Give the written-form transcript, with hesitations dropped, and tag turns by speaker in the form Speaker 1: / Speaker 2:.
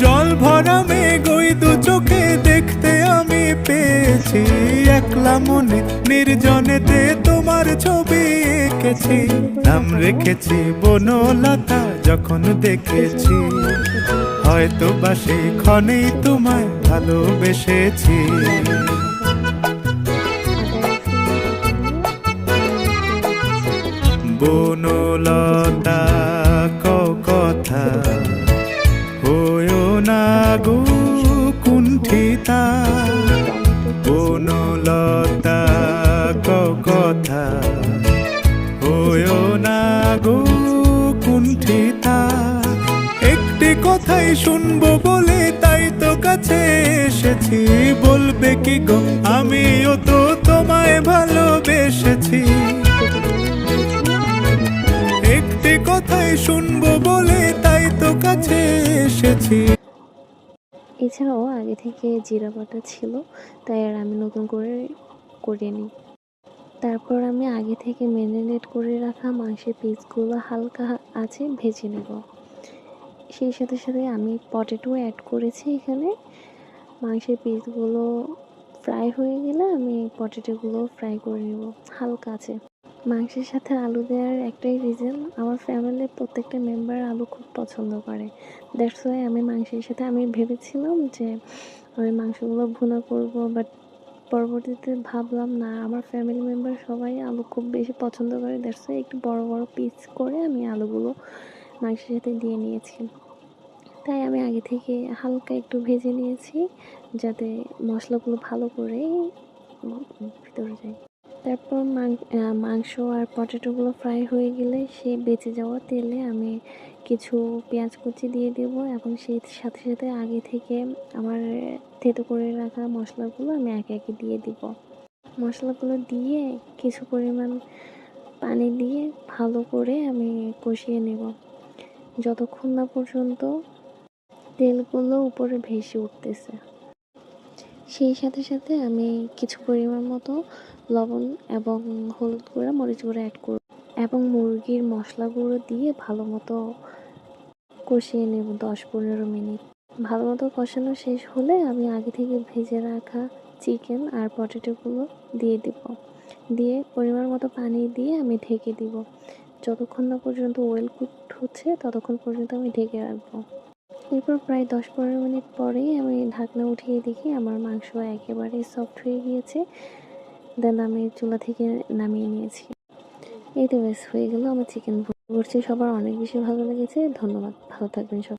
Speaker 1: জল ভরা মেঘ ওই দু চোখে দেখতে আমি পেয়েছি, একলা মনে নির্জনেতে তোমার ছবি এঁকেছি। নাম রেখেছি বনলতা যখন দেখেছি, হয়তো বা সেই ক্ষণেই তোমায় ভালোবেসেছি। বনলতা কথা হয়ো না গো কুণ্ঠিতা, বনলতা কথা হয়ো না গো কুণ্ঠিতা। একটি কথাই শুনবো বলে তাই তো কাছে এসেছি, বলবে কি গো আমিও তো তোমায় ভালোবেসেছি। একটি কথাই শুনবো বলে তাই তো কাছে এসেছি।
Speaker 2: এছাড়াও আগে থেকে জিরা বাটা ছিল, তাই আর আমি নতুন করে করিনি। তারপর আমি আগে থেকে ম্যারিনেট করে রাখা মাংসের পিসগুলো হালকা আছে ভেজে নেব। সেই সাথে সাথে আমি পটেটো অ্যাড করেছি এখানে। মাংসের পিসগুলো ফ্রাই হয়ে গেলে আমি পটেটোগুলো ফ্রাই করে নেব হালকা আছে। মাংসের সাথে আলু দেওয়ার একটাই রিজন, আমার ফ্যামিলির প্রত্যেকটা মেম্বার আলু খুব পছন্দ করে। দ্যাটস ওয়াই আমি মাংসের সাথে আমি ভেবেছিলাম যে আমি মাংসগুলো ভুনা করব, বাট পরবর্তীতে ভাবলাম না, আমার ফ্যামিলি মেম্বার সবাই আলু খুব বেশি পছন্দ করে। দ্যাটস ওয়াই একটু বড় বড় পিস করে আমি আলুগুলো মাংসের সাথে দিয়ে নিয়েছি। তাই আমি আগে থেকে হালকা একটু ভেজে নিয়েছি যাতে মশলাগুলো ভালো করে ভিতরে যায়। তারপর মাংস আর পটেটোগুলো ফ্রাই হয়ে গেলে সেই বেঁচে যাওয়া তেলে আমি কিছু পেঁয়াজ কুচি দিয়ে দেব, এবং সেই সাথে সাথে আগে থেকে আমার থেতো করে রাখা মশলাগুলো আমি একে একে দিয়ে দিব। মশলাগুলো দিয়ে কিছু পরিমাণ পানি দিয়ে ভালো করে আমি কষিয়ে নেব যতক্ষণ না পর্যন্ত তেলগুলো উপরে ভেসে উঠতেছে। সেই সাথে সাথে আমি কিছু পরিমাণ মতো লবণ এবং হলুদ গুঁড়া মরিচ গুঁড়া অ্যাড করব এবং মুরগির মশলা গুঁড়ো দিয়ে ভালো মতো কষিয়ে নেব 10-15 মিনিট। ভালো মতো কষানো শেষ হলে আমি আগে থেকে ভেজে রাখা চিকেন আর পটেটোগুলো দিয়ে দিব, দিয়ে পরিমাণ মতো পানি দিয়ে আমি ঢেকে দিব। যতক্ষণ না পর্যন্ত ওয়েল কুকড হচ্ছে ততক্ষণ পর্যন্ত আমি ঢেকে রাখবো। এরপর প্রায় 10-15 মিনিট পরেই আমি ঢাকনা উঠিয়ে দেখি আমার মাংস একেবারে সফট হয়ে গিয়েছে। দেন আমি চুলা থেকে নামিয়ে নিয়েছি। এই তো ব্যাস হয়ে গেল আমার চিকেন ভুনা। সবার অনেক বেশি ভালো লেগেছে। ধন্যবাদ, ভালো থাকবেন সবাই।